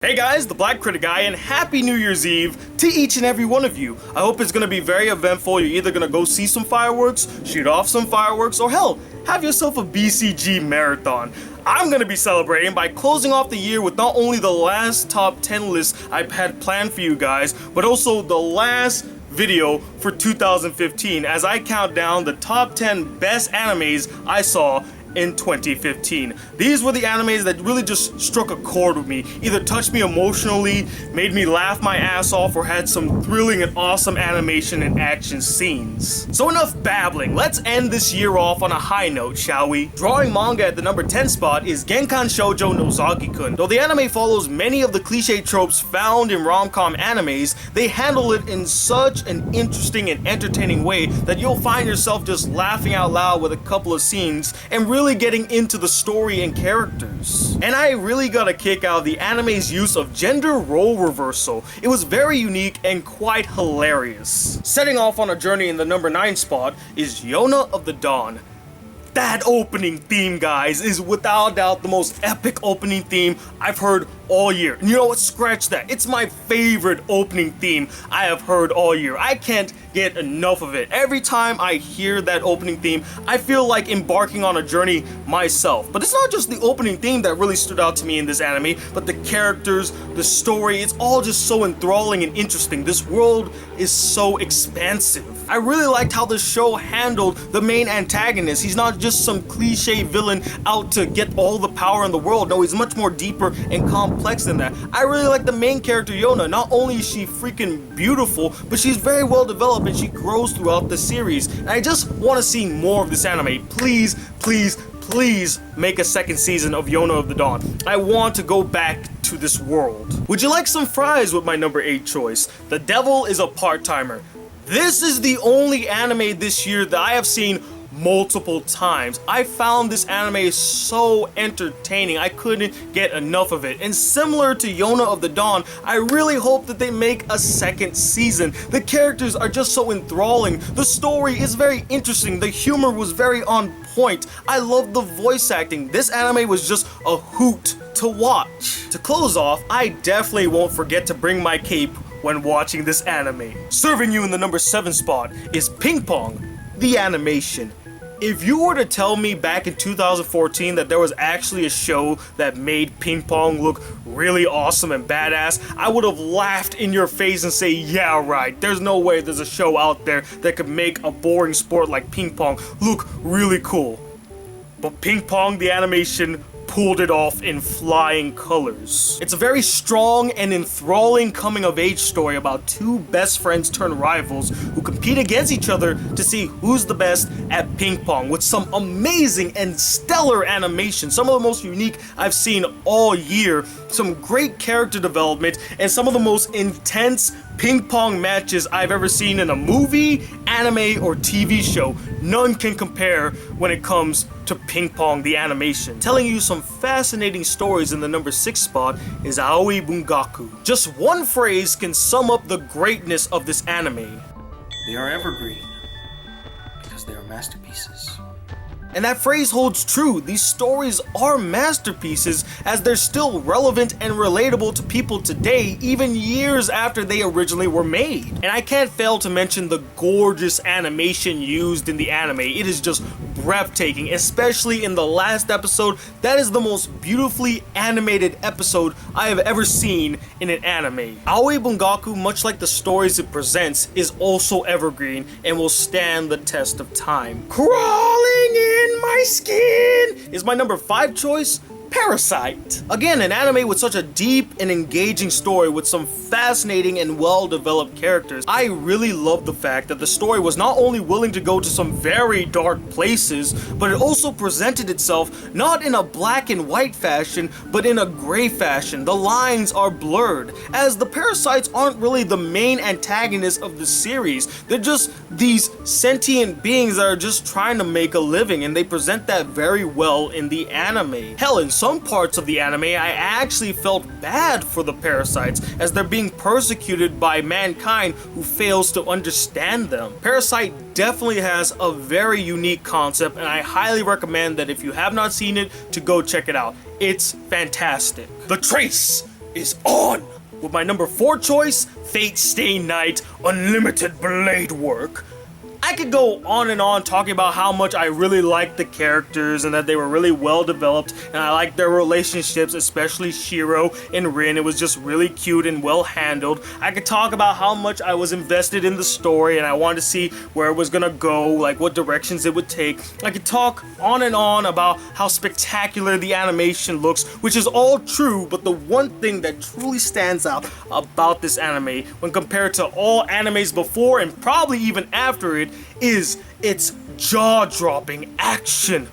Hey guys, the Black Critic Guy, and Happy New Year's Eve to each and every one of you. I hope it's going to be very eventful. You're either going to go see some fireworks, shoot off some fireworks, or hell, have yourself a BCG marathon. I'm going to be celebrating by closing off the year with not only the last top 10 list I've had planned for you guys, but also the last video for 2015 as I count down the top 10 best animes I saw in 2015. These were the animes that really just struck a chord with me, either touched me emotionally, made me laugh my ass off, or had some thrilling and awesome animation and action scenes. So enough babbling, let's end this year off on a high note, shall we? Drawing manga at the number 10 spot is Genkan Shoujo no Zagi-kun. Though the anime follows many of the cliche tropes found in rom-com animes, they handle it in such an interesting and entertaining way that you'll find yourself just laughing out loud with a couple of scenes and really getting into the story and characters. And I really got a kick out of the anime's use of gender role reversal. It was very unique and quite hilarious. Setting off on a journey in the number 9 spot is Yona of the Dawn. That opening theme, guys, is without a doubt the most epic opening theme I've heard all year. And you know what? Scratch that. It's my favorite opening theme I have heard all year. I can't get enough of it. Every time I hear that opening theme, I feel like embarking on a journey myself. But it's not just the opening theme that really stood out to me in this anime, but the characters, the story, it's all just so enthralling and interesting. This world is so expansive. I really liked how the show handled the main antagonist. He's not just some cliche villain out to get all the power in the world. No, he's much more deeper and complex than that. I really like the main character, Yona. Not only is she freaking beautiful, but she's very well developed and she grows throughout the series. And I just want to see more of this anime. Please, please, please make a second season of Yona of the Dawn. I want to go back to this world. Would you like some fries with my number 8 choice? The Devil is a Part-Timer. This is the only anime this year that I have seen multiple times. I found this anime so entertaining. I couldn't get enough of it. And similar to Yona of the Dawn, I really hope that they make a second season. The characters are just so enthralling. The story is very interesting. The humor was very on point. I love the voice acting. This anime was just a hoot to watch. To close off, I definitely won't forget to bring my cape when watching this anime. Serving you in the number 7 spot is Ping Pong, the animation. If you were to tell me back in 2014 that there was actually a show that made ping pong look really awesome and badass, I would have laughed in your face and say, yeah, right, there's no way there's a show out there that could make a boring sport like ping pong look really cool. But Ping Pong, the animation, pulled it off in flying colors. It's a very strong and enthralling coming-of-age story about two best friends turned rivals who compete against each other to see who's the best at ping pong, with some amazing and stellar animation, some of the most unique I've seen all year, some great character development, and some of the most intense ping pong matches I've ever seen in a movie, anime, or TV show. None can compare when it comes to Ping Pong the animation. Telling you some fascinating stories in the number 6 spot is Aoi Bungaku. Just one phrase can sum up the greatness of this anime. They are evergreen because they are masterpieces. And that phrase holds true. These stories are masterpieces as they're still relevant and relatable to people today, even years after they originally were made. And I can't fail to mention the gorgeous animation used in the anime. It is just breathtaking, especially in the last episode. That is the most beautifully animated episode I have ever seen in an anime. Aoi Bungaku, much like the stories it presents, is also evergreen and will stand the test of time. Crawling in my skin is my number 5 choice. Parasite. Again, an anime with such a deep and engaging story with some fascinating and well-developed characters. I really love the fact that the story was not only willing to go to some very dark places, but it also presented itself not in a black and white fashion, but in a gray fashion. The lines are blurred, as the parasites aren't really the main antagonists of the series. They're just these sentient beings that are just trying to make a living, and they present that very well in the anime. Hell, in some parts of the anime, I actually felt bad for the parasites as they're being persecuted by mankind who fails to understand them. Parasite definitely has a very unique concept, and I highly recommend that if you have not seen it, to go check it out. It's fantastic. The Trace is on! With my number 4 choice, Fate Stay Night Unlimited Blade Work. I could go on and on talking about how much I really liked the characters and that they were really well developed, and I liked their relationships, especially Shiro and Rin. It was just really cute and well handled. I could talk about how much I was invested in the story and I wanted to see where it was gonna go, like what directions it would take. I could talk on and on about how spectacular the animation looks, which is all true, but the one thing that truly stands out about this anime when compared to all animes before and probably even after it is its jaw-dropping action.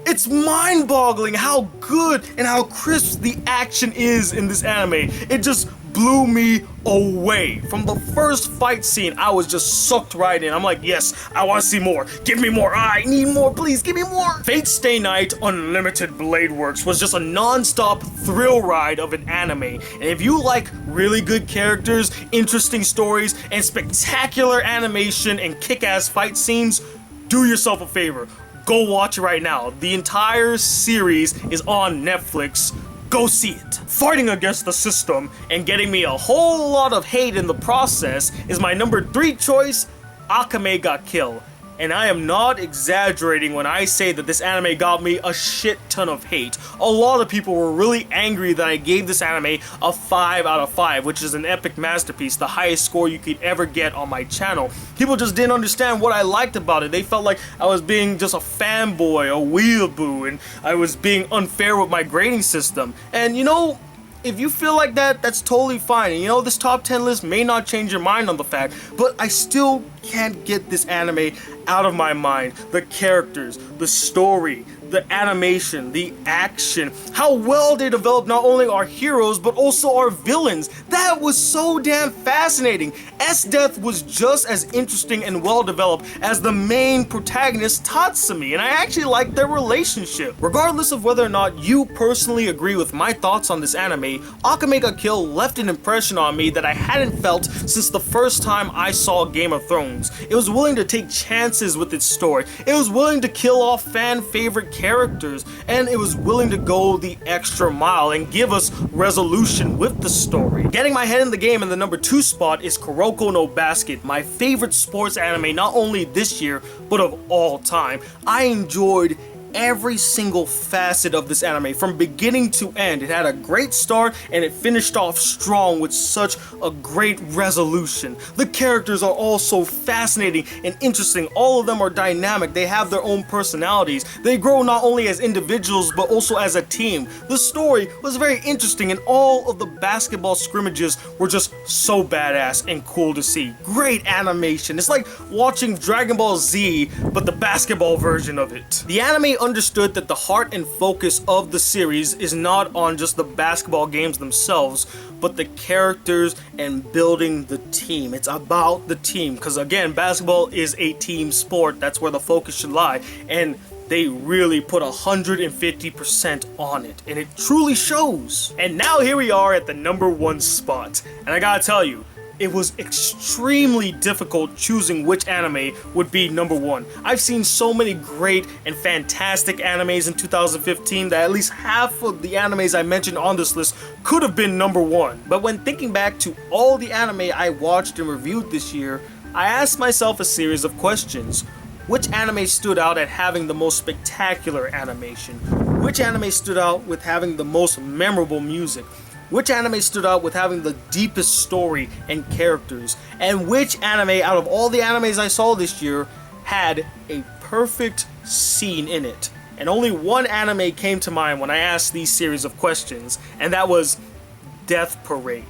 It's mind-boggling how good and how crisp the action is in this anime. It just blew me away. From the first fight scene, I was just sucked right in. I'm like, yes, I want to see more. Give me more. I need more, please. Give me more. Fate Stay Night Unlimited Blade Works was just a non-stop thrill ride of an anime. And if you like really good characters, interesting stories, and spectacular animation and kick-ass fight scenes, do yourself a favor. Go watch it right now. The entire series is on Netflix. Go see it. Fighting against the system and getting me a whole lot of hate in the process is my number 3 choice, Akame ga Kill. And I am not exaggerating when I say that this anime got me a shit ton of hate. A lot of people were really angry that I gave this anime a 5 out of 5, which is an epic masterpiece, the highest score you could ever get on my channel. People just didn't understand what I liked about it. They felt like I was being just a fanboy, a weeaboo, and I was being unfair with my grading system. And you know, if you feel like that, that's totally fine. And you know, this top 10 list may not change your mind on the fact, but I still can't get this anime out of my mind. The characters, the story, the animation, the action, how well they developed not only our heroes, but also our villains. That was so damn fascinating. S-Death was just as interesting and well developed as the main protagonist, Tatsumi, and I actually liked their relationship. Regardless of whether or not you personally agree with my thoughts on this anime, Akame ga Kill left an impression on me that I hadn't felt since the first time I saw Game of Thrones. It was willing to take chances with its story. It was willing to kill off fan favorite characters, and it was willing to go the extra mile and give us resolution with the story. Getting my head in the game in the number 2 spot is Kuroko no Basket, my favorite sports anime not only this year, but of all time. I enjoyed every single facet of this anime from beginning to end. It had a great start and it finished off strong with such a great resolution. The characters are all so fascinating and interesting. All of them are dynamic. They have their own personalities. They grow not only as individuals but also as a team. The story was very interesting and all of the basketball scrimmages were just so badass and cool to see. Great animation. It's like watching Dragon Ball Z but the basketball version of it. The anime understood that the heart and focus of the series is not on just the basketball games themselves, but the characters and building the team. It's about the team, because again, basketball is a team sport. That's where the focus should lie, and they really put 150% on it, and it truly shows. And now here we are at the number 1 spot, and I gotta tell you, it was extremely difficult choosing which anime would be number 1. I've seen so many great and fantastic animes in 2015 that at least half of the animes I mentioned on this list could have been number 1. But when thinking back to all the anime I watched and reviewed this year, I asked myself a series of questions. Which anime stood out at having the most spectacular animation? Which anime stood out with having the most memorable music? Which anime stood out with having the deepest story and characters? And which anime out of all the animes I saw this year had a perfect scene in it? And only one anime came to mind when I asked these series of questions, and that was Death Parade.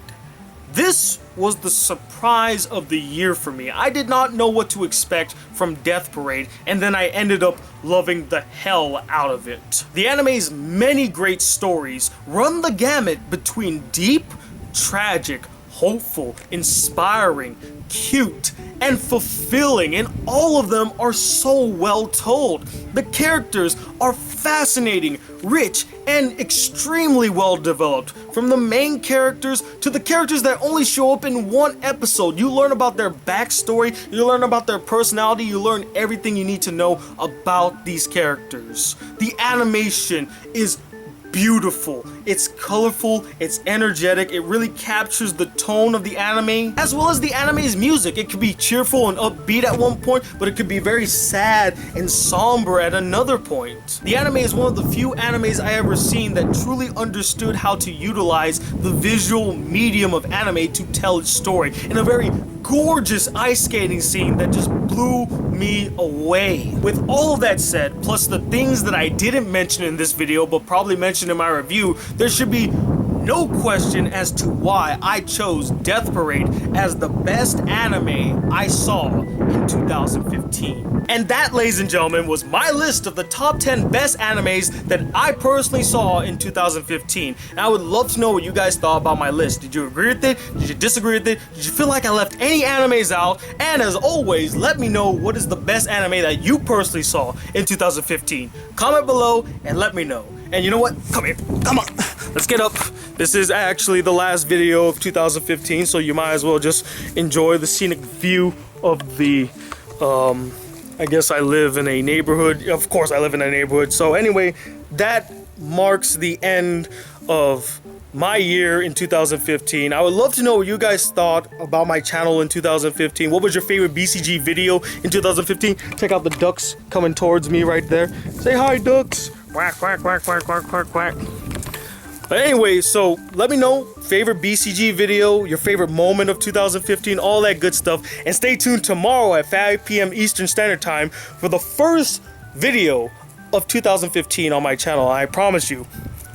This was the surprise of the year for me. I did not know what to expect from Death Parade, and then I ended up loving the hell out of it. The anime's many great stories run the gamut between deep, tragic, hopeful, inspiring, cute, and fulfilling, and all of them are so well told. The characters are fascinating, rich, and extremely well developed. From the main characters to the characters that only show up in one episode, you learn about their backstory, you learn about their personality, you learn everything you need to know about these characters. The animation is beautiful, it's colorful, it's energetic, it really captures the tone of the anime, as well as the anime's music. It could be cheerful and upbeat at one point, but it could be very sad and somber at another point. The anime is one of the few animes I ever seen that truly understood how to utilize the visual medium of anime to tell its story in a very gorgeous ice skating scene that just blew me away. With all of that said, plus the things that I didn't mention in this video but probably mentioned in my review, there should be no question as to why I chose Death Parade as the best anime I saw in 2015. And that, ladies and gentlemen, was my list of the top 10 best animes that I personally saw in 2015. And I would love to know what you guys thought about my list. Did you agree with it? Did you disagree with it? Did you feel like I left any animes out? And as always, let me know what is the best anime that you personally saw in 2015. Comment below and let me know. And you know what? Come here. Come on. Let's get up. This is actually the last video of 2015, so you might as well just enjoy the scenic view of the, I guess I live in a neighborhood. Of course I live in a neighborhood. So anyway, that marks the end of my year in 2015. I would love to know what you guys thought about my channel in 2015. What was your favorite BCG video in 2015? Check out the ducks coming towards me right there. Say hi, ducks. Quack, quack, quack, quack, quack, quack, quack. But anyway, so let me know favorite BCG video, your favorite moment of 2015, all that good stuff. And stay tuned tomorrow at 5 p.m. Eastern Standard Time for the first video of 2015 on my channel. I promise you,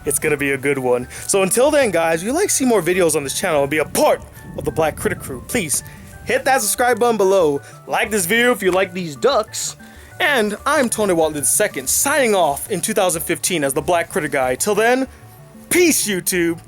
it's gonna be a good one. So until then, guys, if you'd like to see more videos on this channel and be a part of the Black Critic crew, please hit that subscribe button below. Like this video if you like these ducks. And I'm Tony Watley II, signing off in 2015 as the Black Critic Guy. Till then, peace, YouTube.